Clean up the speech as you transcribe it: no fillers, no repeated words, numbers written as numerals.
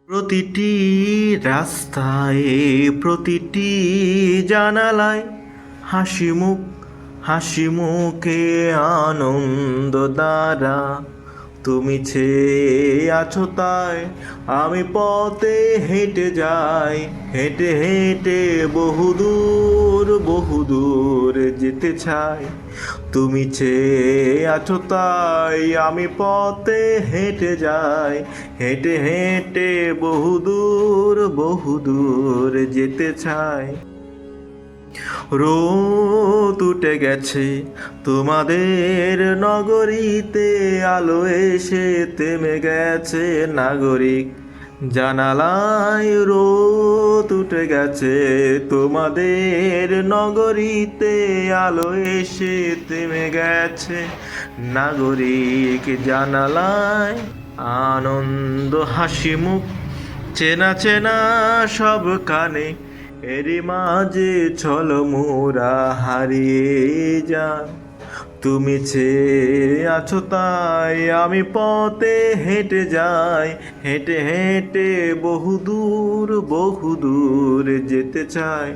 প্রতিটি রাস্তায় প্রতিটি জানালায় হাসি মুখে আনন্দ দ্বারা তুমি ছেয়ে আছো তাই আমি পথে হেঁটে যাই, হেঁটে হেঁটে বহুদূর যেতে চাই। তুমি ছেয়ে আছো তাই আমি পথে হেঁটে যাই, হেঁটে হেঁটে বহুদূর যেতে চাই। রোদ উঠে গেছে তোমাদের নগরীতে, আলো এসে থেমে গেছে নাগরিক জানালায়। রোদ উঠে গেছে তোমাদের নগরীতে, আলো এসে থেমে গেছে নাগরিক জানালায়। আনন্দ হাসি মুখ চেনা চেনা সব কানে, এরই মাঝে চলো মোরা হারিয়ে যাই। তুমি ছেয়ে আছো তাই আমি পথে হেঁটে যাই, হেঁটে হেঁটে বহুদূর যেতে চাই।